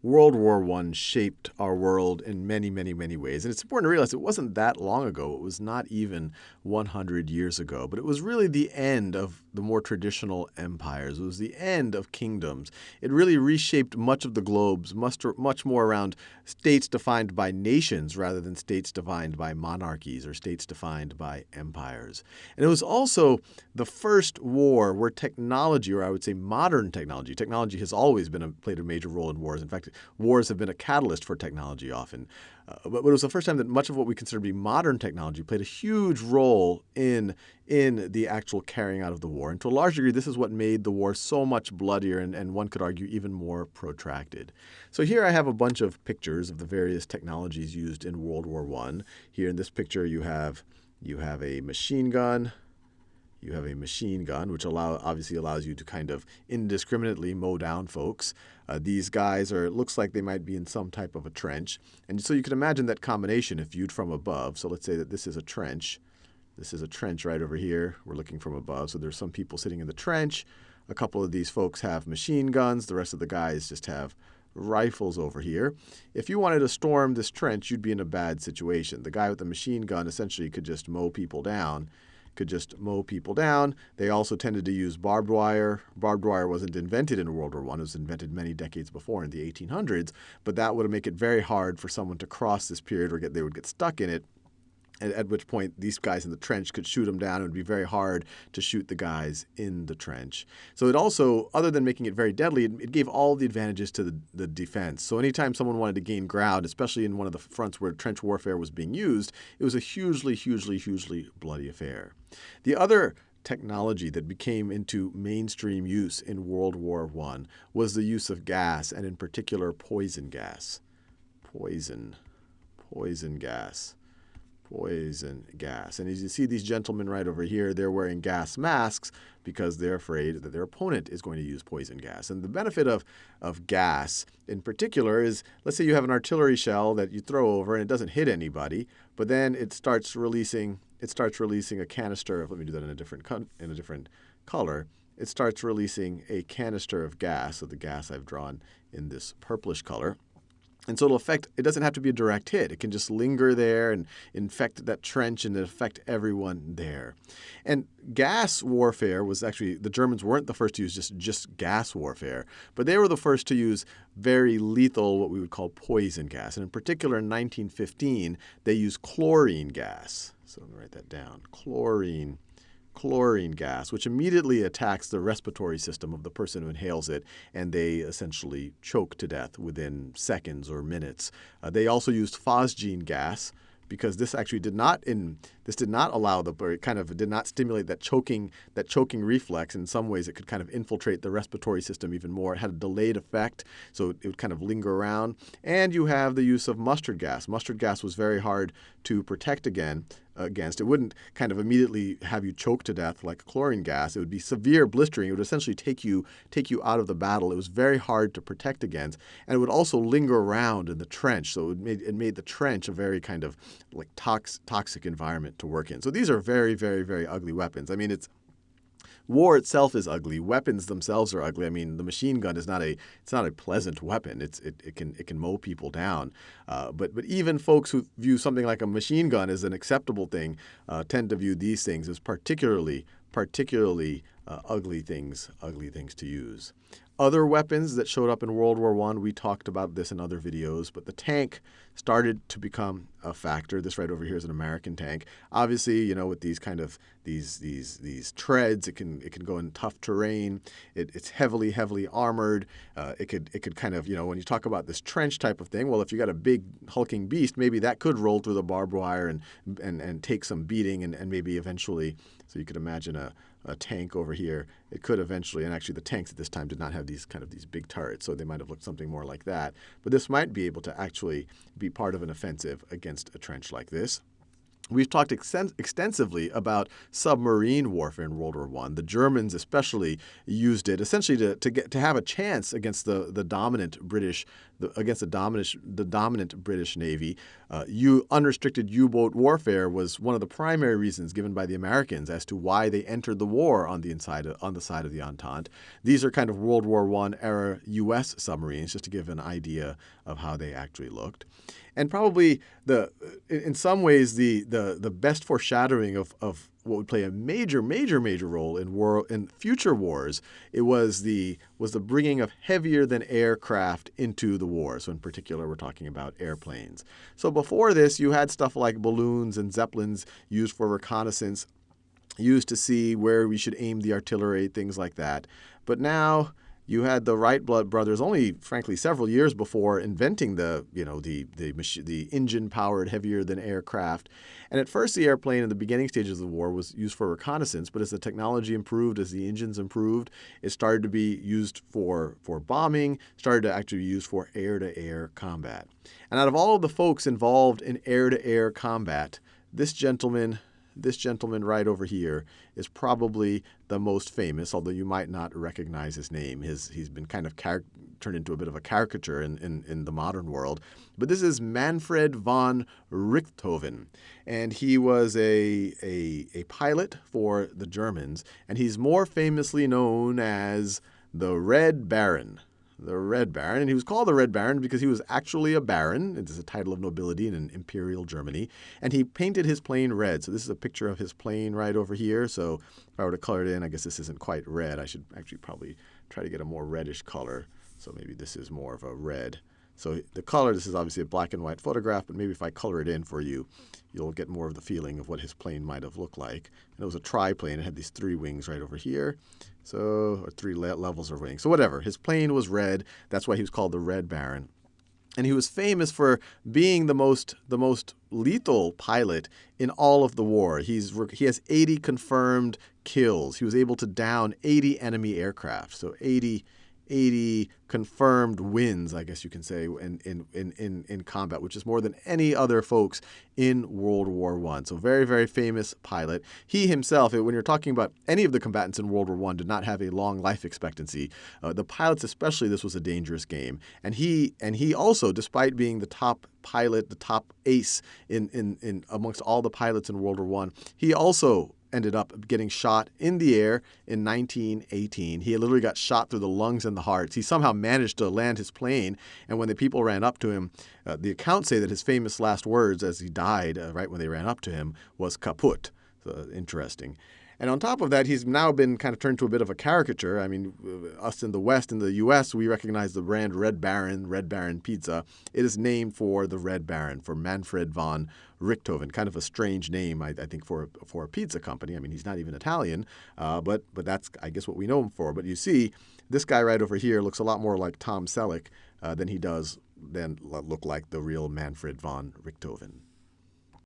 World War I shaped our world in many, many, many ways. And it's important to realize it wasn't that long ago. It was not even 100 years ago. But it was really the end of the more traditional empires. It was the end of kingdoms. It really reshaped much of the globes, much more around states defined by nations rather than states defined by monarchies or states defined by empires. And it was also the first war where technology, or I would say modern technology has always played a major role in wars. In fact, wars have been a catalyst for technology often. But it was the first time that much of what we consider to be modern technology played a huge role in the actual carrying out of the war. And to a large degree, this is what made the war so much bloodier and one could argue even more protracted. So here I have a bunch of pictures of the various technologies used in World War I. Here in this picture you have a machine gun. You have a machine gun, which obviously allows you to kind of indiscriminately mow down folks. These guys it looks like they might be in some type of a trench. And so you can imagine that combination if viewed from above. So let's say that this is a trench. This is a trench right over here. We're looking from above. So there's some people sitting in the trench. A couple of these folks have machine guns. The rest of the guys just have rifles over here. If you wanted to storm this trench, you'd be in a bad situation. The guy with the machine gun essentially could just mow people down. They also tended to use barbed wire. Barbed wire wasn't invented in World War I. It was invented many decades before in the 1800s, but that would make it very hard for someone to cross this period or they would get stuck in it. At which point these guys in the trench could shoot them down. It would be very hard to shoot the guys in the trench. So it also, other than making it very deadly, it gave all the advantages to the defense. So anytime someone wanted to gain ground, especially in one of the fronts where trench warfare was being used, it was a hugely, hugely, hugely bloody affair. The other technology that became into mainstream use in World War I was the use of gas, and in particular poison gas. Poison gas. And as you see these gentlemen right over here, they're wearing gas masks because they're afraid that their opponent is going to use poison gas. And the benefit of gas in particular is, let's say you have an artillery shell that you throw over and it doesn't hit anybody, but then it starts releasing a canister of, let me do that in a different color. It starts releasing a canister of gas, so the gas I've drawn in this purplish color. And so it doesn't have to be a direct hit. It can just linger there and infect that trench and affect everyone there. And gas warfare was actually, the Germans weren't the first to use just gas warfare, but they were the first to use very lethal, what we would call poison gas. And in particular, in 1915, they used chlorine gas. So let me write that down. Chlorine gas, which immediately attacks the respiratory system of the person who inhales it, and they essentially choke to death within seconds or minutes. They also used phosgene gas because this actually did not stimulate that choking reflex. In some ways, it could kind of infiltrate the respiratory system even more. It had a delayed effect, so it would kind of linger around. And you have the use of mustard gas. Mustard gas was very hard to protect against. It wouldn't kind of immediately have you choke to death like chlorine gas. It would be severe blistering. It would essentially take you out of the battle. It was very hard to protect against, and it would also linger around in the trench. So it made the trench a very kind of like toxic environment to work in. So these are very, very, very ugly weapons. I mean, war itself is ugly. Weapons themselves are ugly. I mean, the machine gun is not a pleasant weapon. It can mow people down. But even folks who view something like a machine gun as an acceptable thing tend to view these things as particularly ugly things to use. Other weapons that showed up in World War I, we talked about this in other videos, but the tank started to become a factor. This right over here is an American tank. Obviously, with these kind of these treads, it can go in tough terrain. It's heavily armored. It could kind of, when you talk about this trench type of thing, well, if you got a big hulking beast, maybe that could roll through the barbed wire and take some beating and maybe eventually. So you could imagine a tank over here. It could eventually, and actually the tanks at this time did not have these big turrets, so they might have looked something more like that. But this might be able to actually be part of an offensive against a trench like this. We've talked extensively about submarine warfare in World War I. The Germans especially used it essentially to have a chance against the dominant British against the dominant British Navy. Unrestricted U-boat warfare was one of the primary reasons given by the Americans as to why they entered the war on the side of the Entente. These are kind of World War I era U.S. submarines, just to give an idea of how they actually looked. And probably in some ways the best foreshadowing of what would play a major role in future wars, it was the bringing of heavier than aircraft into the war. So in particular, we're talking about airplanes. So before this, you had stuff like balloons and zeppelins used for reconnaissance, used to see where we should aim the artillery, things like that. But now you had the Wright brothers only, frankly, several years before inventing the engine-powered heavier than aircraft. And at first, the airplane in the beginning stages of the war was used for reconnaissance. But as the technology improved, as the engines improved, it started to be used for bombing, started to actually be used for air-to-air combat. And out of all of the folks involved in air-to-air combat, this gentleman right over here is probably the most famous, although you might not recognize his name. He's been kind of turned into a bit of a caricature in the modern world. But this is Manfred von Richthofen, and he was a pilot for the Germans, and he's more famously known as the Red Baron. The Red Baron, and he was called the Red Baron because he was actually a baron. It is a title of nobility in imperial Germany, and he painted his plane red. So this is a picture of his plane right over here. So if I were to color it in, I guess this isn't quite red. I should actually probably try to get a more reddish color. So maybe this is more of a red. So the color, this is obviously a black and white photograph, but maybe if I color it in for you, you'll get more of the feeling of what his plane might have looked like. And it was a triplane. It had these 3 wings right over here. Or 3 levels of wings. So whatever. His plane was red. That's why he was called the Red Baron. And he was famous for being the most lethal pilot in all of the war. He has 80 confirmed kills. He was able to down 80 enemy aircraft. So 80 confirmed wins, I guess you can say, in combat, which is more than any other folks in World War I. So very, very famous pilot. He himself, when you're talking about any of the combatants in World War I, did not have a long life expectancy. The pilots especially, this was a dangerous game. And he also, despite being the top pilot, the top ace in amongst all the pilots in World War I, he also ended up getting shot in the air in 1918. He literally got shot through the lungs and the hearts. He somehow managed to land his plane, and when the people ran up to him, the accounts say that his famous last words as he died, right when they ran up to him, was "kaput." So, interesting. And on top of that, he's now been kind of turned to a bit of a caricature. I mean, us in the West, in the U.S., we recognize the brand Red Baron Pizza. It is named for the Red Baron, for Manfred von Richthofen. Kind of a strange name, I think, for a pizza company. I mean, he's not even Italian, but that's, I guess, what we know him for. But you see, this guy right over here looks a lot more like Tom Selleck than look like the real Manfred von Richthofen.